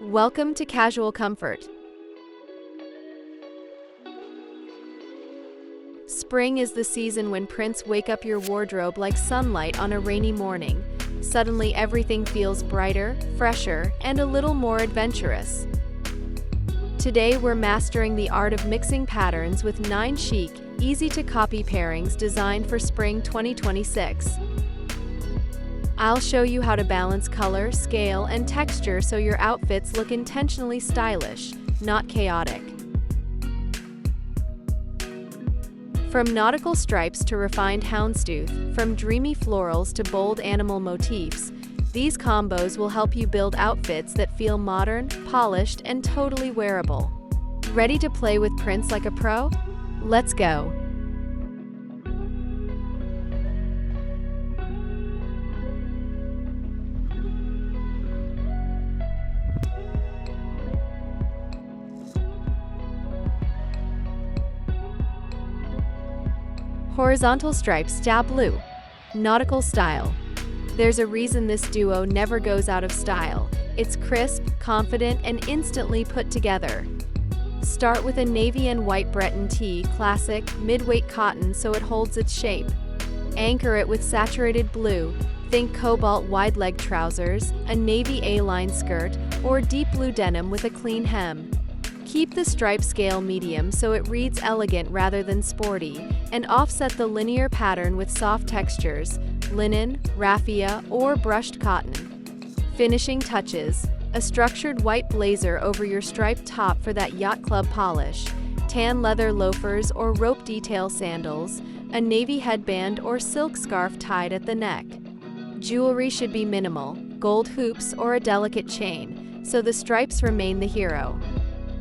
Welcome to Casual Comfort. Spring is the season when prints wake up your wardrobe like sunlight on a rainy morning. Suddenly everything feels brighter, fresher, and a little more adventurous. Today we're mastering the art of mixing patterns with 9 chic, easy-to-copy pairings designed for spring 2026. I'll show you how to balance color, scale, and texture so your outfits look intentionally stylish, not chaotic. From nautical stripes to refined houndstooth, from dreamy florals to bold animal motifs, these combos will help you build outfits that feel modern, polished, and totally wearable. Ready to play with prints like a pro? Let's go! Horizontal stripes, blue. Nautical style. There's a reason this duo never goes out of style. It's crisp, confident, and instantly put together. Start with a navy and white Breton tee, classic, mid-weight cotton so it holds its shape. Anchor it with saturated blue. Think cobalt wide-leg trousers, a navy A-line skirt, or deep blue denim with a clean hem. Keep the stripe scale medium so it reads elegant rather than sporty, and offset the linear pattern with soft textures, linen, raffia, or brushed cotton. Finishing touches: a structured white blazer over your striped top for that yacht club polish, tan leather loafers or rope detail sandals, a navy headband or silk scarf tied at the neck. Jewelry should be minimal, gold hoops or a delicate chain, so the stripes remain the hero.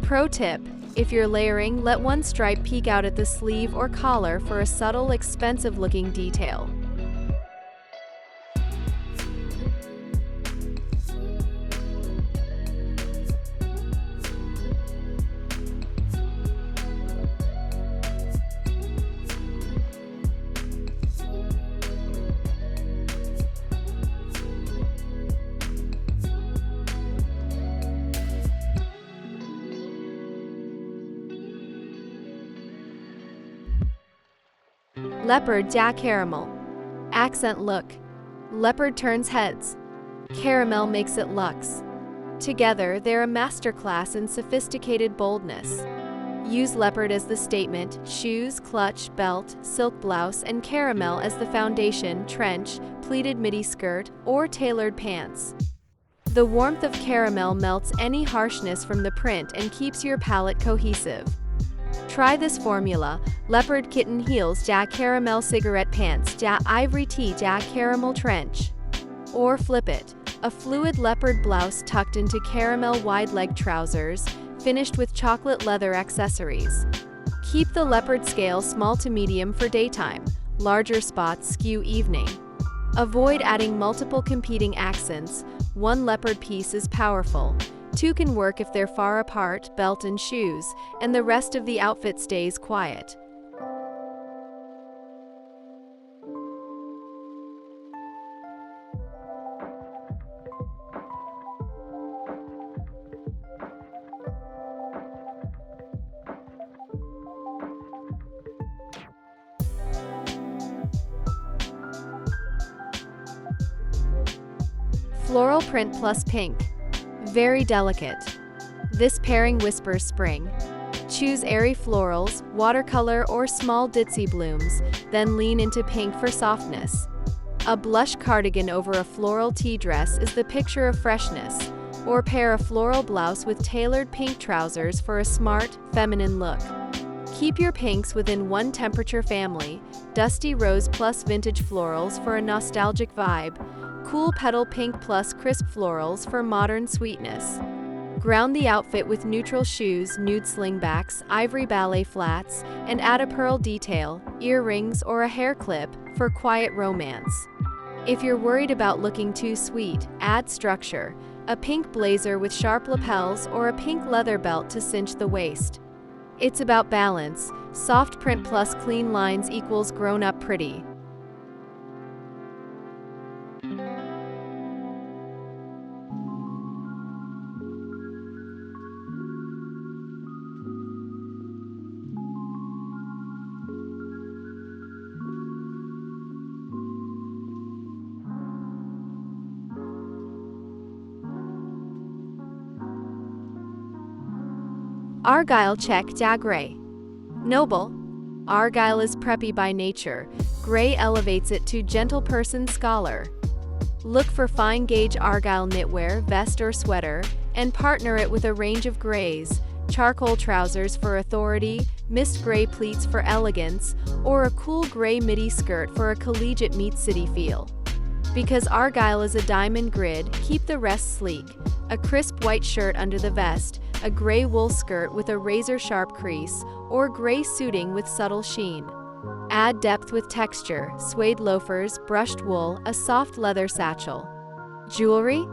Pro tip: if you're layering, let one stripe peek out at the sleeve or collar for a subtle, expensive-looking detail. Leopard Caramel. Accent look. Leopard turns heads. Caramel makes it luxe. Together, they're a masterclass in sophisticated boldness. Use leopard as the statement, shoes, clutch, belt, silk blouse, and caramel as the foundation, trench, pleated midi skirt, or tailored pants. The warmth of caramel melts any harshness from the print and keeps your palette cohesive. Try this formula: leopard kitten heels, caramel cigarette pants, ivory tee, caramel trench. Or flip it: a fluid leopard blouse tucked into caramel wide leg trousers, finished with chocolate leather accessories. Keep the leopard scale small to medium for daytime, larger spots skew evening. Avoid adding multiple competing accents. One leopard piece is powerful. 2 can work if they're far apart, belt and shoes, and the rest of the outfit stays quiet. Floral print plus pink. Very delicate. This pairing whispers spring. Choose airy florals, watercolor, or small ditzy blooms, then lean into pink for softness. A blush cardigan over a floral tea dress is the picture of freshness, or pair a floral blouse with tailored pink trousers for a smart, feminine look. Keep your pinks within one temperature family: dusty rose plus vintage florals for a nostalgic vibe, cool petal pink plus crisp florals for modern sweetness. Ground the outfit with neutral shoes, nude slingbacks, ivory ballet flats, and add a pearl detail, earrings, or a hair clip for quiet romance. If you're worried about looking too sweet, add structure: a pink blazer with sharp lapels or a pink leather belt to cinch the waist. It's about balance. Soft print plus clean lines equals grown-up pretty. Argyle Gray. Noble. Argyle is preppy by nature. Gray elevates it to gentle person scholar. Look for fine gauge Argyle knitwear, vest or sweater, and partner it with a range of grays, charcoal trousers for authority, mist gray pleats for elegance, or a cool gray midi skirt for a collegiate meets city feel. Because Argyle is a diamond grid, keep the rest sleek. A crisp white shirt under the vest, a gray wool skirt with a razor-sharp crease, or gray suiting with subtle sheen. Add depth with texture, suede loafers, brushed wool, a soft leather satchel. Jewelry?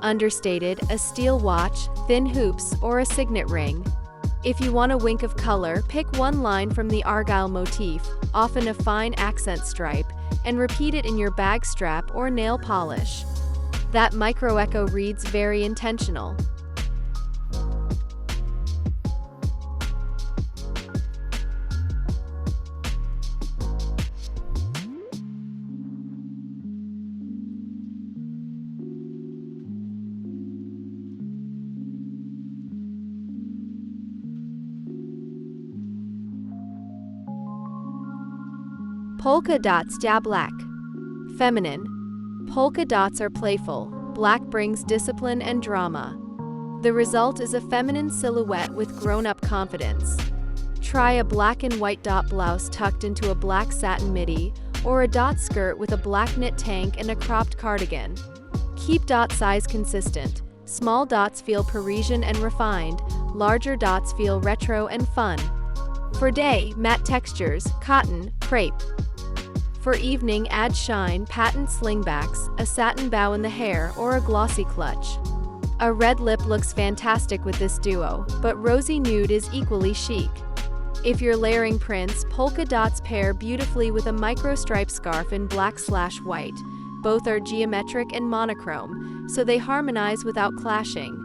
Understated, a steel watch, thin hoops, or a signet ring. If you want a wink of color, pick one line from the Argyle motif, often a fine accent stripe, and repeat it in your bag strap or nail polish. That micro-echo reads very intentional. Polka dots black. Feminine. Polka dots are playful, black brings discipline and drama. The result is a feminine silhouette with grown-up confidence. Try a black and white dot blouse tucked into a black satin midi, or a dot skirt with a black knit tank and a cropped cardigan. Keep dot size consistent. Small dots feel Parisian and refined, larger dots feel retro and fun. For day, matte textures, cotton, crepe. For evening, add shine, patent slingbacks, a satin bow in the hair, or a glossy clutch. A red lip looks fantastic with this duo, but rosy nude is equally chic. If you're layering prints, polka dots pair beautifully with a micro-stripe scarf in black/white. Both are geometric and monochrome, so they harmonize without clashing.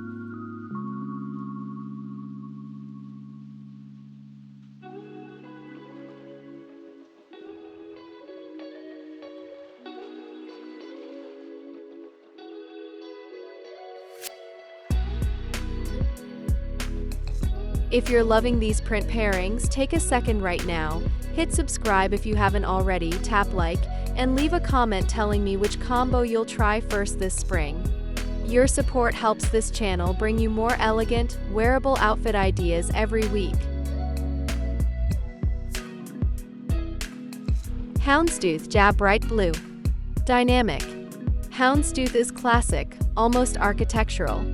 If you're loving these print pairings, take a second right now, hit subscribe if you haven't already, tap like, and leave a comment telling me which combo you'll try first this spring. Your support helps this channel bring you more elegant, wearable outfit ideas every week. Houndstooth bright blue. Dynamic. Houndstooth is classic, almost architectural.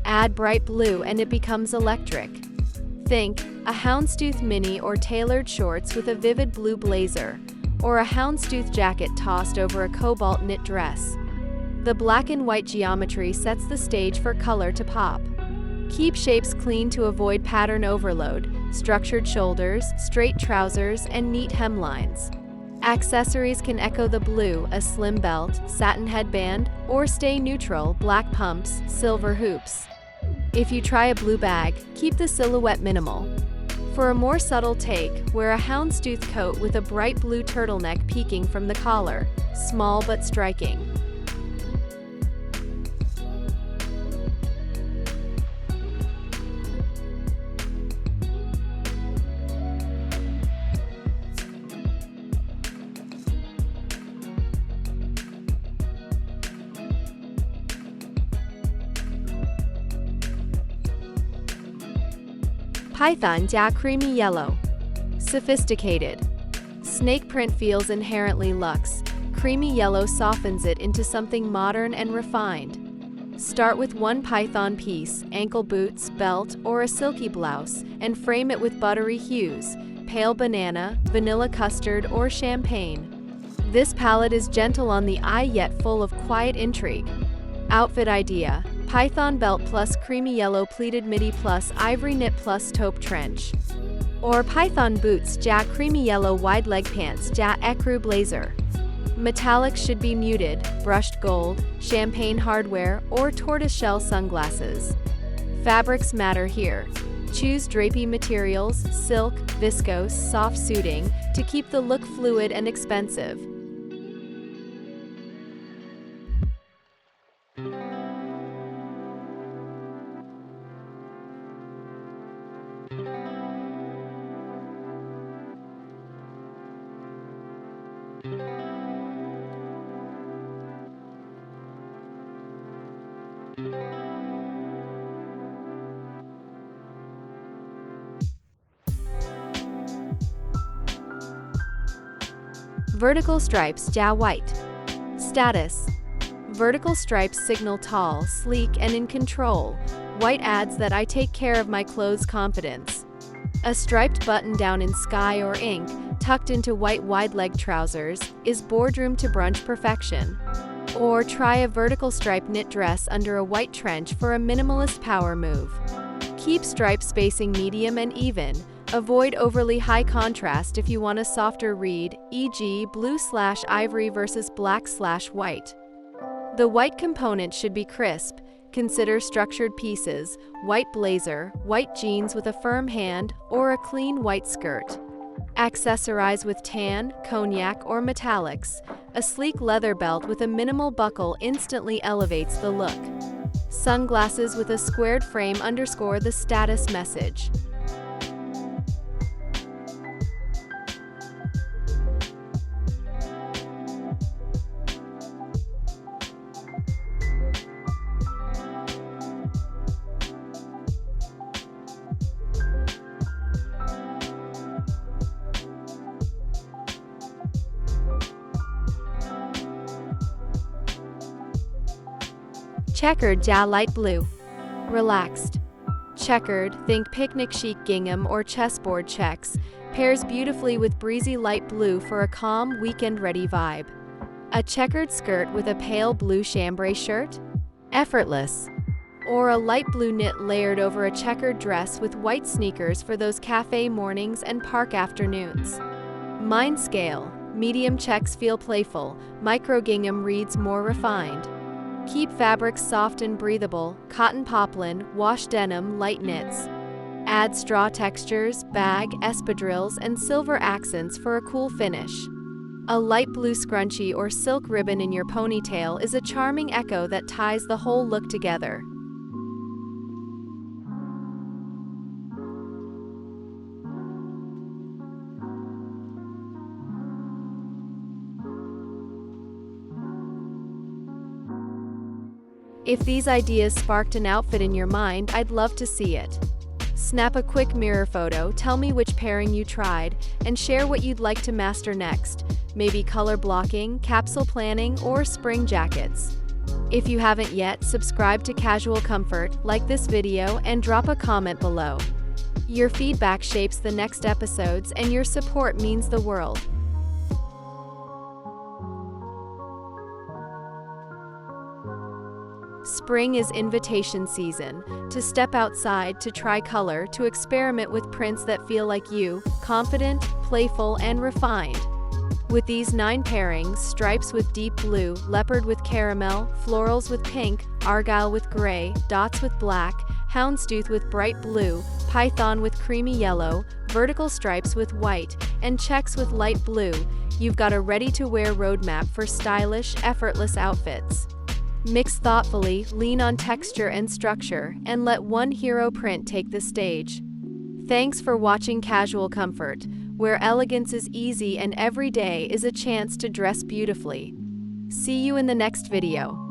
Add bright blue and it becomes electric. Think, a houndstooth mini or tailored shorts with a vivid blue blazer, or a houndstooth jacket tossed over a cobalt knit dress. The black and white geometry sets the stage for color to pop. Keep shapes clean to avoid pattern overload, structured shoulders, straight trousers, and neat hemlines. Accessories can echo the blue, a slim belt, satin headband, or stay neutral, black pumps, silver hoops. If you try a blue bag, keep the silhouette minimal. For a more subtle take, wear a houndstooth coat with a bright blue turtleneck peeking from the collar, small but striking. Python creamy yellow. Sophisticated. Snake print feels inherently luxe. Creamy yellow softens it into something modern and refined. Start with one python piece, ankle boots, belt, or a silky blouse, and frame it with buttery hues, pale banana, vanilla custard, or champagne. This palette is gentle on the eye yet full of quiet intrigue. Outfit idea: python belt plus creamy yellow pleated midi plus ivory knit plus taupe trench. Or python boots creamy yellow wide leg pants ecru blazer. Metallics should be muted, brushed gold, champagne hardware, or tortoiseshell sunglasses. Fabrics matter here. Choose drapey materials, silk, viscose, soft suiting, to keep the look fluid and expensive. Vertical stripes, ja white. Status: vertical stripes signal tall, sleek, and in control. White adds that I take care of my clothes confidence. A striped button-down in sky or ink, tucked into white wide-leg trousers, is boardroom to brunch perfection. Or try a vertical stripe knit dress under a white trench for a minimalist power move. Keep stripe spacing medium and even. Avoid overly high contrast if you want a softer read, e.g. blue/ivory versus black/white. The white component should be crisp. Consider structured pieces, white blazer, white jeans with a firm hand, or a clean white skirt. Accessorize with tan, cognac, or metallics. A sleek leather belt with a minimal buckle instantly elevates the look. Sunglasses with a squared frame underscore the status message. Checkered, ja light blue. Relaxed. Checkered, think picnic chic gingham or chessboard checks, pairs beautifully with breezy light blue for a calm, weekend-ready vibe. A checkered skirt with a pale blue chambray shirt? Effortless. Or a light blue knit layered over a checkered dress with white sneakers for those cafe mornings and park afternoons. Mind scale. Medium checks feel playful, micro gingham reads more refined. Keep fabrics soft and breathable, cotton poplin, wash denim, light knits. Add straw textures, bag, espadrilles, and silver accents for a cool finish. A light blue scrunchie or silk ribbon in your ponytail is a charming echo that ties the whole look together. If these ideas sparked an outfit in your mind, I'd love to see it. Snap a quick mirror photo, tell me which pairing you tried, and share what you'd like to master next. Maybe color blocking, capsule planning, or spring jackets. If you haven't yet, subscribe to Casual Comfort, like this video, and drop a comment below. Your feedback shapes the next episodes, and your support means the world. Spring is invitation season. To step outside, to try color, to experiment with prints that feel like you, confident, playful, and refined. With these 9 pairings, stripes with deep blue, leopard with caramel, florals with pink, argyle with gray, dots with black, houndstooth with bright blue, python with creamy yellow, vertical stripes with white, and checks with light blue, you've got a ready-to-wear roadmap for stylish, effortless outfits. Mix thoughtfully, lean on texture and structure, and let one hero print take the stage. Thanks for watching Casual Comfort, where elegance is easy and every day is a chance to dress beautifully. See you in the next video.